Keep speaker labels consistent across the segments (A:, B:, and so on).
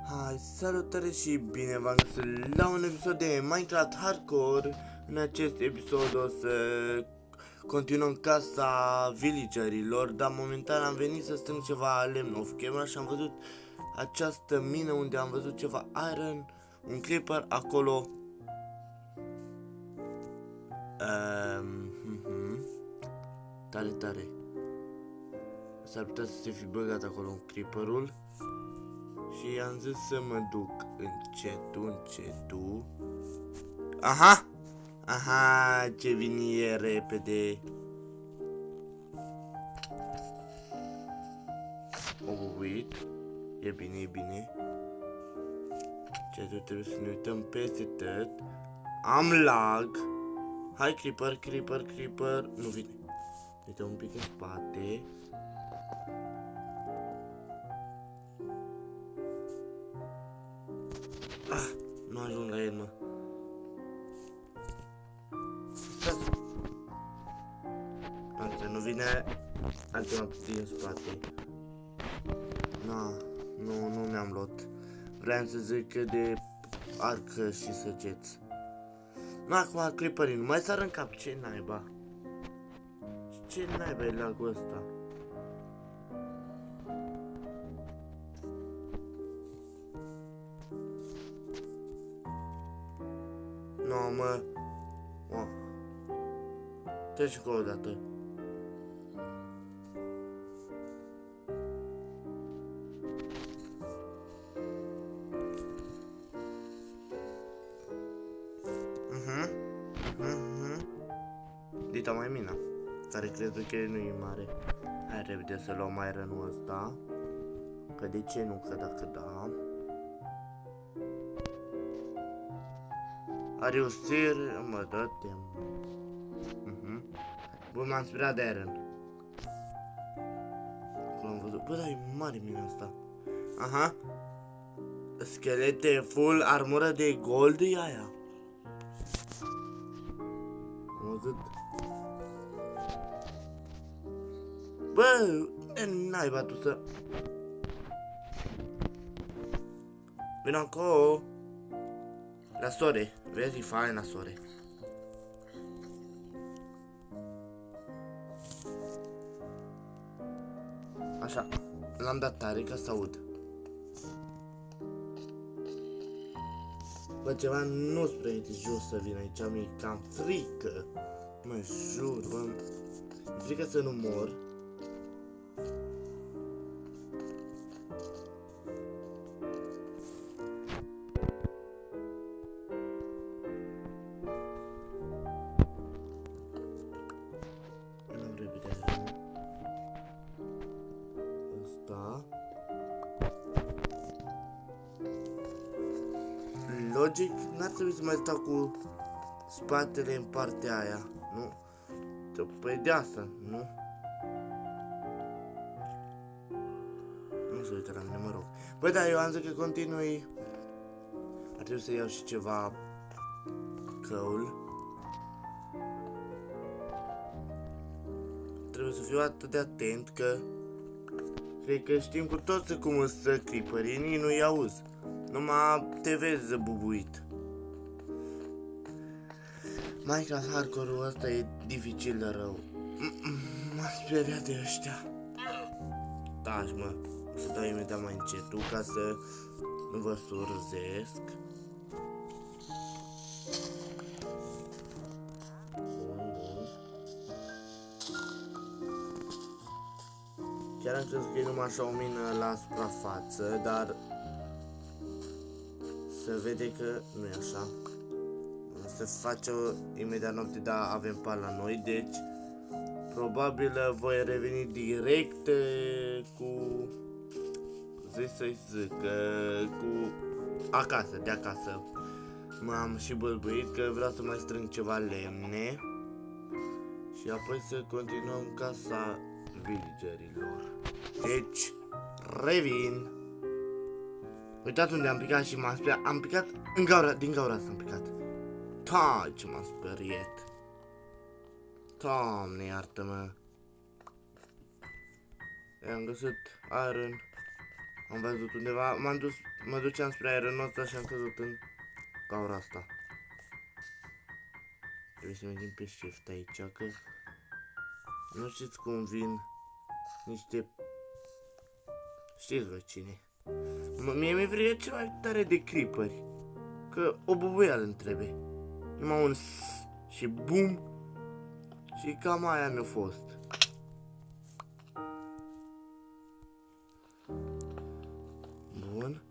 A: Hai, salutare și bine v-am găsit la un episod de Minecraft Hardcore. În acest episod o să continuăm casa villagerilor, dar momentan am venit să strâng ceva lemn off camera și am văzut această mină unde am văzut ceva iron, un creeper acolo. Tare, tare. S-ar putea să se fi băgat acolo un creeperul. Și am zis să mă duc încetul. Aha! Aha, ce vine repede. Uit. E bine, e bine. Ce trebuie să ne uităm peste tot. Am lag. Hai, creeper, creeper, creeper. Nu vine. Uite un pic în spate. Nu ajung la el, mă. Stați. Asta nu vine altceva din spate. Nu mi-am luat. Vreau să zic că de arcă și săgeți. Nu, acum creeperii nu mai sar în cap. Ce naiba? Ce naiba e lagul ăsta? No, mă. Treci cu o dată. Dita mai mina, care cred că nu e mare. Hai repede să luăm iron-ul ăsta. Că de ce nu, că dacă da. Are o sir, mă, dă-te. Bun, m-am speriat de iron. Acolo am văzut. Bă, dar e mare mina asta. Aha. Schelete full, armură de gold e aia. Am văzut. Bă, n-ai tu să... Vino acolo. La sore, vezi, fai la sore. Așa, l-am dat tare ca să aud. Bă, ceva nu-ți pregătit jos să vin aici, mi-e cam frică. Mă jur, bă, e frică să nu mor. Logic, n-ar trebui să mai stau cu spatele în partea aia, nu? Păi de asta, nu? Nu se uită la mine, mă rog. Băi, da, eu am zis că continui. Ar trebui să iau și ceva coal. Trebuie să fiu atât de atent că cred că știm cu toți cum să creeperii, nici nu-i auzi. Numai te vezi bubuit. Minecraft Hardcore-ul ăsta e dificil de rău. M-a speriat de ăștia. Taci, mă. O să dau imediat mai încetul ca să nu vă surzesc. Bun. Chiar am crezut că e numai așa o mină la suprafață, dar se vede că nu e așa. Se face imediat noapte, dar avem par la noi, deci probabil voi reveni direct cu să-i zic, cu acasă, de acasă. M-am și bălbuit că vreau să mai strâng ceva lemne și apoi să continuăm casa villagerilor. Deci, revin. Uitați unde am picat și m-am speriat. Am picat în gaura, din gaura asta am picat. Tai, ce m-am speriat. Doamne, iartă-mă. I-am găsit iron. Am văzut undeva, mă duceam spre aeronul ăsta și am căzut în gaura asta. Trebuie să mergem pe shift aici, că nu știți cum vin niște... Știți voi cine. Mie mi-e frică cel mai tare de creeperi, că o bubuială îmi trebuie. Numai un și bum, și cam aia mi-a fost. Bun.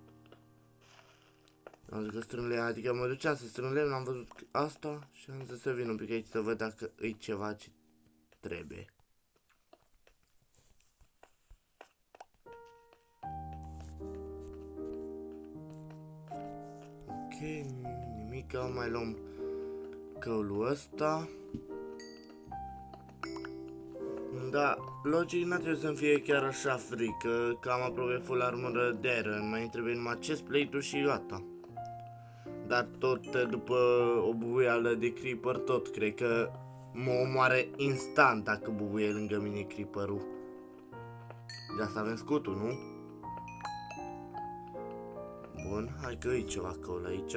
A: Am zis că strâng lemn, adică mă duceam să strâng lemn, am văzut asta și am zis să vin un pic aici să văd dacă e ceva ce trebuie. Ok, nimica, mai luăm căulul ăsta. Da, logic n-ar trebui să-mi fie chiar așa frică, că am aproape full armură de iron, mai trebuie numai chestplate-ul și gata. Dar tot după o bubuială de creeper, tot cred că mă omoare instant dacă bubuie lângă mine creeper-ul. De asta avem scutul, nu? Bun, hai că e ceva căul aici.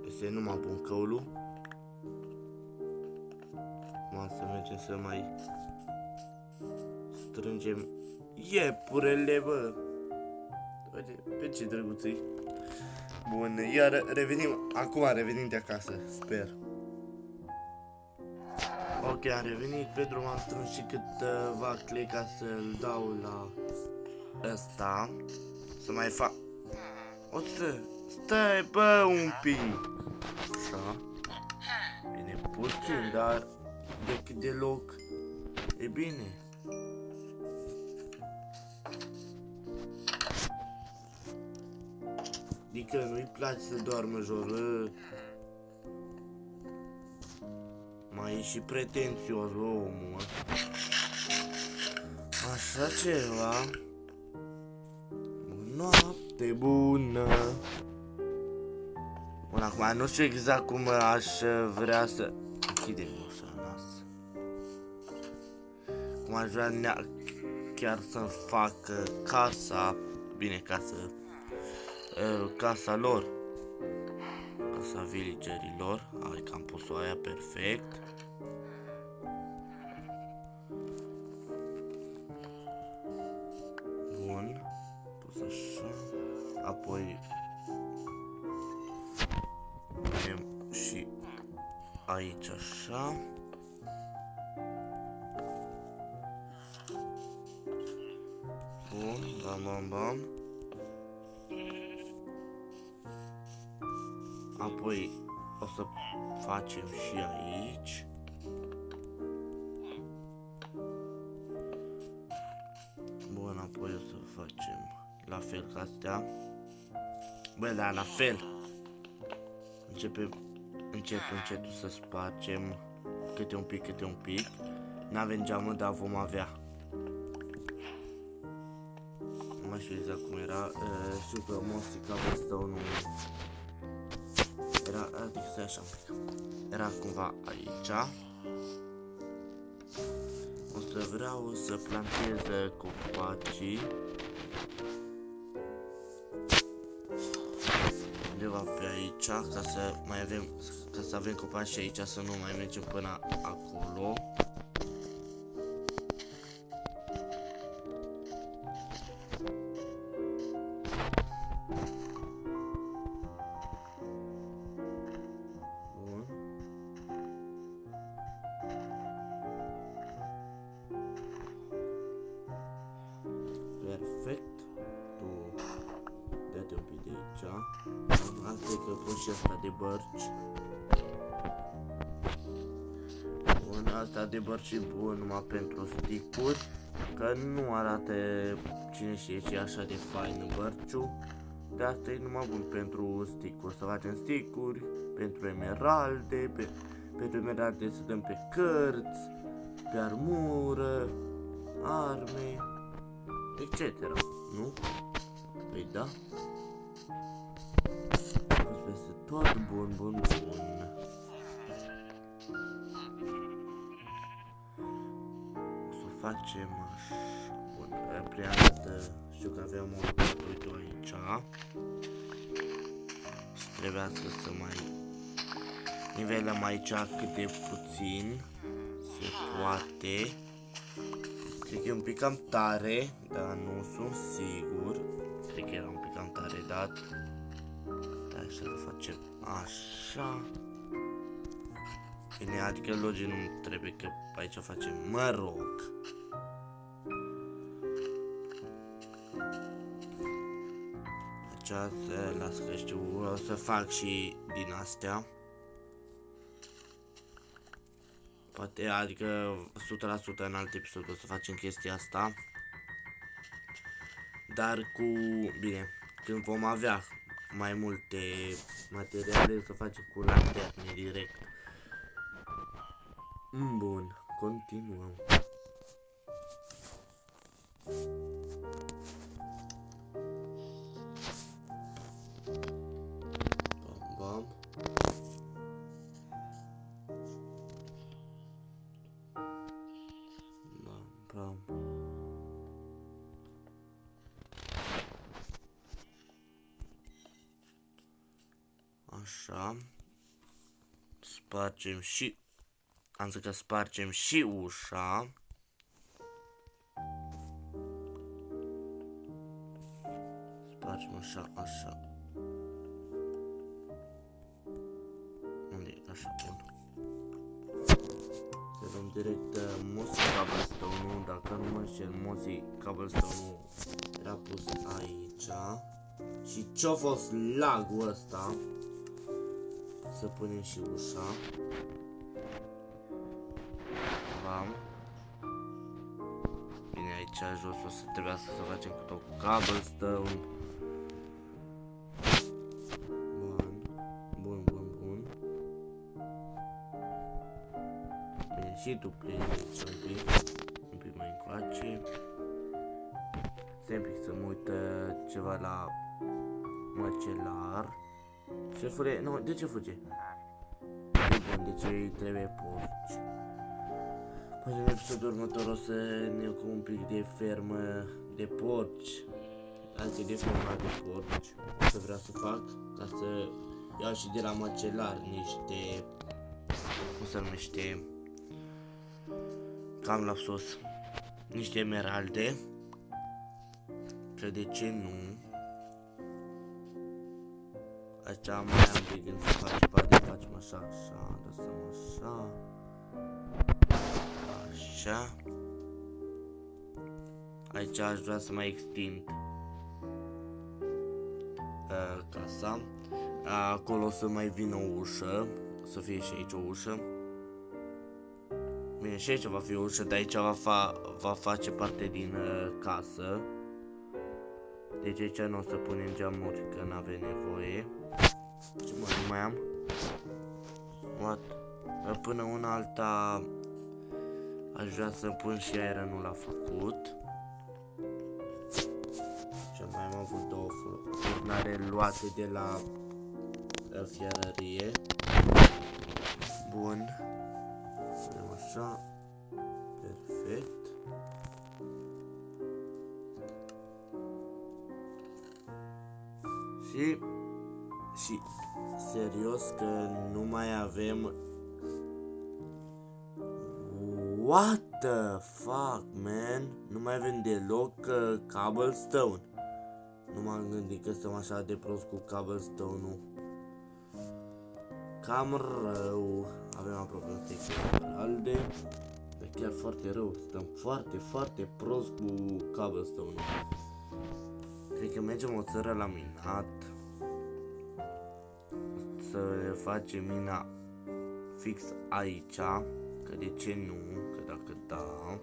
A: Este numai bun căulul. Să mergem să mai strângem iepurele, bă. Uite, pe ce drăguț-i. Bun, iar revenim, acum revenim de acasă, sper. Ok, am revenit, pe drum am strâns și câteva clei ca să-l dau la ăsta. Să mai fac... O să... Stai, bă, un pic. Așa. Bine, puțin, dar... de cât de loc e bine. Adică nu-i place să doarmă jos, bă. Mai e și pretențios, bă, omul. Așa ceva. Noapte bună. Bun, acum nu știu exact cum aș vrea să... Închidem ușa noastră. Cum aș vrea chiar să-mi fac casa. Bine, casa lor. Casa villagerilor. Adică am pus-o aia perfect. Bun. Pus așa. Apoi avem și aici așa. Bun, bam, bam, bam. Apoi o să facem și aici. Bun, apoi o să facem la fel ca astea. Bă, da, la fel. Încet să spargem câte un pic. N-avem geamă, dar vom avea. Nu mai știu exact cum era. Știu că Mossica Bestone era, adică să așa un pic. Era cumva aici. O să vreau să plantez copacii undeva pe aici, ca să mai avem, ca să avem copaci și aici, să nu mai mergem până acolo. Bun. Perfect. Tu dă-te un pic de aici. Asta e că pun și asta de bărci. Bun, asta de bărci e bun numai pentru stick-uri, că nu arată cine știe ce așa de fain bărciu. De asta e numai bun pentru stick-uri. Să facem stick-uri pentru emeralde, pentru emeralde să dăm pe cărți, pe armură, arme, etc. Nu? Păi da. Peste tot bun. O să facem așa. Bun, prima dată Știu că aveam o uite aici. Și trebuiască să mai nivelăm aici cât de puțin se poate. Cred că e un pic cam tare, dar nu sunt sigur. Cred că era un pic cam tare dat. Da, așa să facem așa. Bine, adică logic nu trebuie, că aici facem, mă rog. Aici să las că știu, o să fac și din astea. Poate, adică 100% în alt episod o să facem chestia asta. Dar cu, bine, când vom avea mai multe materiale, o să facem cu lanterne direct. Bun, continuăm. Bam, bam. Bam, bam. Așa. Spargem și... Am zis că spargem și ușa. Spargem ușa, așa. Unde e? Așa, bun. Să dăm direct Mossy Cobblestone-ul. Dacă nu mă înșel, Mossy Cobblestone-ul era pus aici. Și ce-a fost lagul ăsta? Să punem și ușa. Bam. Bine, aici jos o să trebuiască să facem cu tot cobblestone. Bun. Bun. Bine, și tu pleci un pic mai încoace. Sempre să mă uită ceva la măcelar. Șefule, nu, de ce fuge? Bun, de ce îi trebuie porci? Poate în episodul următor o să ne ocupăm un pic de fermă de porci. Adică de fermă de porci. O să vreau să fac ca să iau și de la măcelar niște, cum se numește, cam la sus, niște emeralde. Că de ce nu? Aici mai am de gând să facem, poate facem așa, lăsăm așa. Așa. Aici aș vrea să mai extind casa. Acolo o să mai vină o ușă, să fie și aici o ușă. Bine, și aici va fi o ușă, dar aici va face parte din casă. Deci aici nu o să punem geamuri, că n-avem nevoie. Ce mai am? What? Până una alta aș vrea să pun și aer, nu l-a făcut. Și mai am avut două furnare luate de la fierărie. Bun. Punem așa. Perfect. Și serios că nu mai avem. What the fuck, man? Nu mai avem deloc cobblestone. Nu m-am gândit că stăm așa de prost cu cobblestone-ul. Cam rău. Avem aproape un stack de emeralde. Dar chiar foarte rău. Stăm foarte prost cu cobblestone-ul. Cred că mergem o țară la minat. Să facem mina fix aici. Că de ce nu? Că dacă da.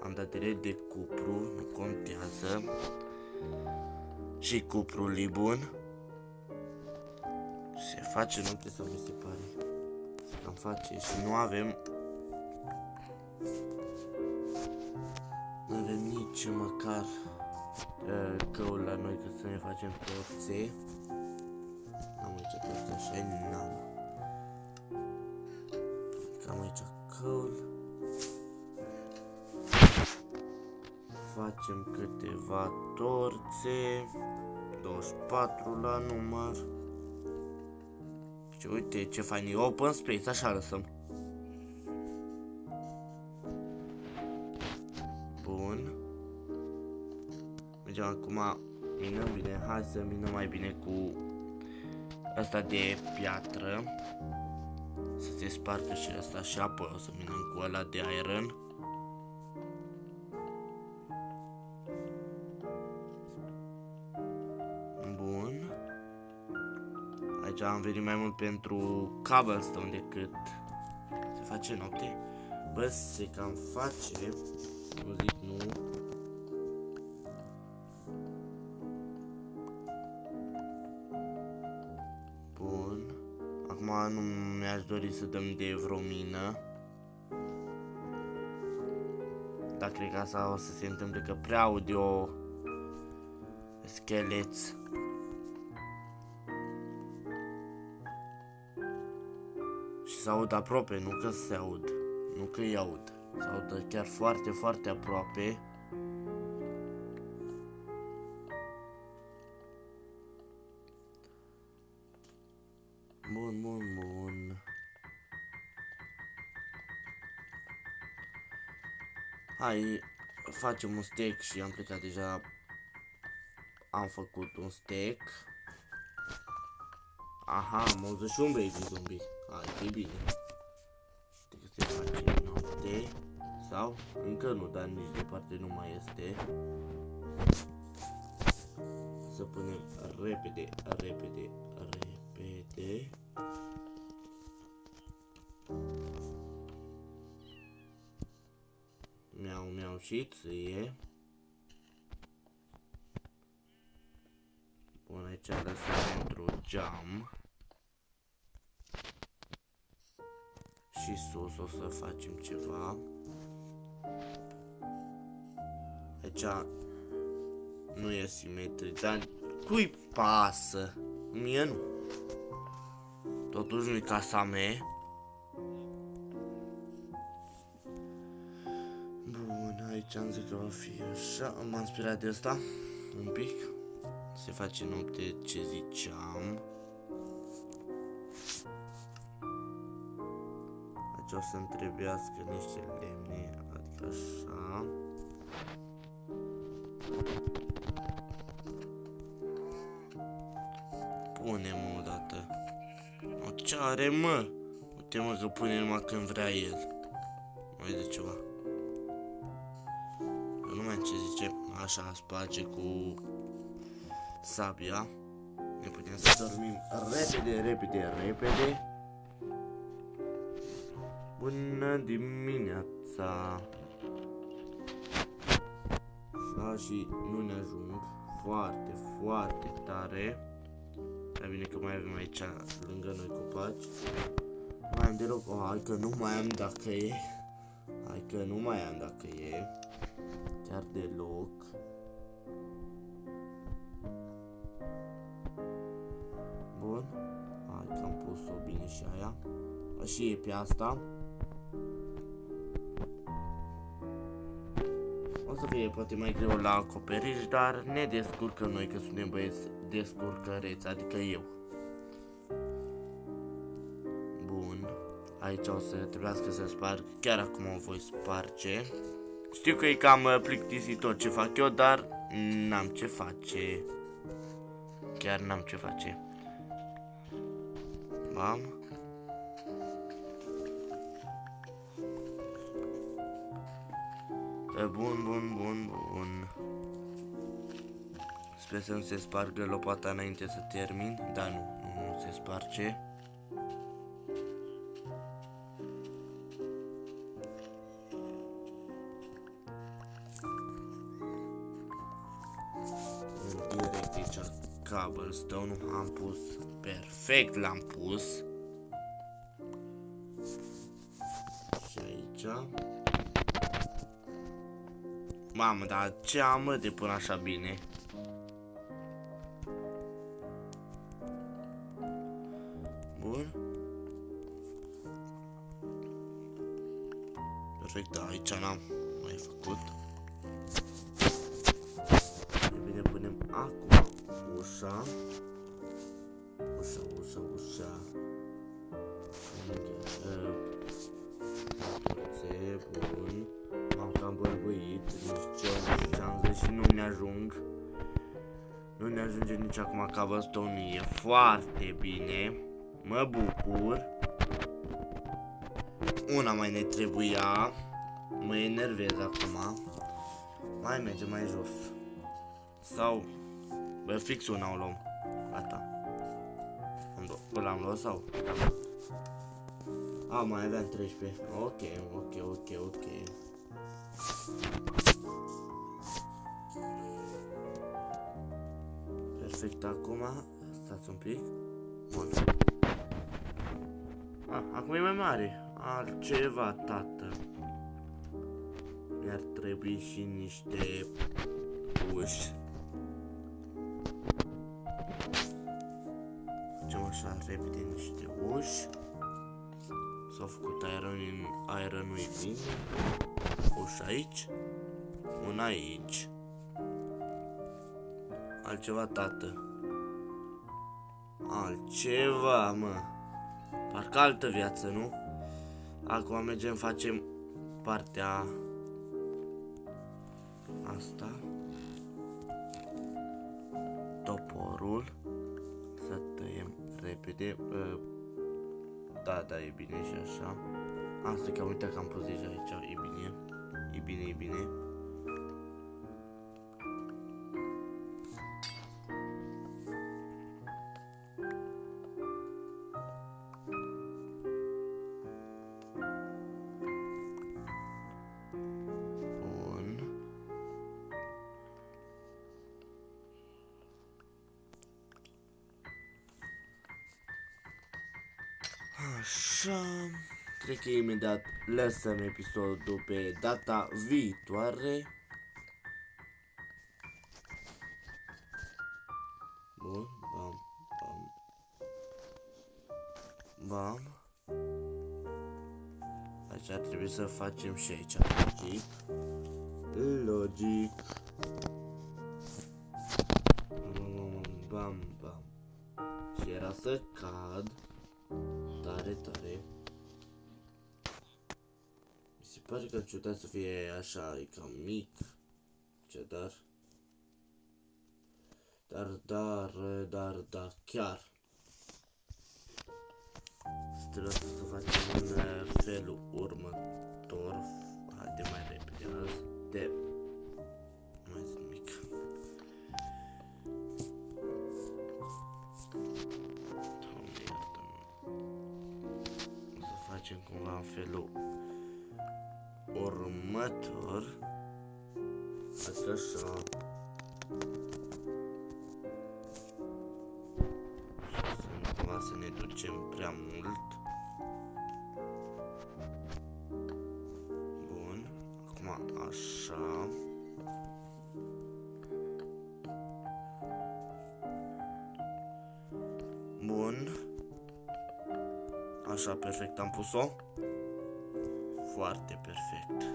A: Am dat direct de cupru, nu contează. Și cuprul e bun. Se face noapte sau mi se pare? Se cam face și nu avem. Nu avem nici măcar căul la noi, că să ne facem torțe. Am aici torțe așa, n-am. Cam aici căul. facem câteva torțe, 24 la număr. Și uite ce fain e, open space, așa lăsăm. Bun. Mergem acum, minăm bine, hai să minăm mai bine cu asta de piatră. Să se spargă și asta și apoi o să minăm cu ăla de iron. Bun. Aici am venit mai mult pentru cobblestone decât se face noapte. Bă, se cam face, nu zic nu. Bun. Acum nu mi-aș dori să dăm de vreo mină. Dar cred că asta o să se întâmple, că prea aud eu scheleți. Și se aud aproape, nu că se aud. Nu că îi aud. Se aud chiar foarte, foarte aproape. Bun, bun, bun. Hai, facem un steak și am plecat deja. Am făcut un steak. Aha, am auzit și un baby zombie. Hai, e bine. Știi că se face noapte. Sau? Încă nu, dar nici departe nu mai este. Să punem repede, repede, repede. Mi-au și ție. Bun, aici lăsăm pentru geam. Și sus o să facem ceva. Aici nu e simetric, dar cui pasă? Mie nu. Totuși nu-i casa mea. Bun, aici am zis că va fi așa. M-am inspirat de asta un pic. Se face noapte, ce ziceam. Aici o să-mi trebuiască niște lemne, adică așa. Punem o dată. O, ce are, mă? Uite, mă, că pune numai când vrea el. Mai de ceva. Eu nu mai ce zice. Așa, sparge cu sabia. Ne putem să dormim repede, repede, repede. Bună dimineața. Așa, și nu ne ajung foarte, foarte tare. Dar bine că mai avem aici lângă noi copaci. Mai am deloc, hai că nu mai am dacă e. Hai că nu mai am dacă e. Chiar deloc. Bun. Hai că am pus-o bine și aia. Și e pe asta. O să fie poate mai greu la acoperiș, dar ne descurcăm noi, că suntem băieți descurcăreți, adică eu. Bun. Aici o să trebuiască să sparg, chiar acum o voi sparge. Știu că e cam plictisitor ce fac eu, dar n-am ce face. Chiar n-am ce face. Bam. Bun, bun, bun, bun. Sper să nu se spargă lopata înainte să termin. Dar nu se sparge. Direct aici cobblestone am pus. Perfect l-am pus. Și aici. Mamă, dar ce am de până așa bine? Bun. Perfect, da, aici n-am mai făcut. așa. Ușa. Bun. M-am cam bălbuit, nici ce-am zis și nu ne ajung. Nu ne ajunge nici acum cobblestone, e foarte bine. Mă bucur. Una mai ne trebuia. Mă enervez acum. Mai mergem mai jos. Sau bă, fix una o luăm. Gata. Bă, l-am luat sau? A, mai aveam 13. Ok. Perfect acum. Stați un pic. Bun. Acum e mai mare. Altceva, tată. Mi-ar trebui și niște uși. Facem așa repede niște uși. S-au făcut iron-ul e bine. Uși aici. Una aici. Altceva, tată. Altceva, mă. Parcă altă viață, nu? Acum mergem, facem partea asta. Toporul. Să tăiem repede. Da, e bine și așa. Asta că am uitat că am pus deja aici. E bine. Așa, cred că imediat lăsăm episodul pe data viitoare. Bun, bam. Așa trebuie să facem și aici, logic. Bam. Și era să cad. Tare. Mi se pare că ciudat să fie așa, e cam mic. Ce dar, chiar. Trebuie să facem în felul următor. Haide mai repede azi. Nu mai zic nimic. Doamne, iartă-mă. O să facem cumva în felul următor. Așa. Să ne ducem prea mult. Bun. Acum așa. Bun. Așa, perfect, am pus-o. Foarte perfect.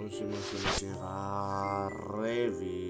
A: Și mă sună cineva, Revi.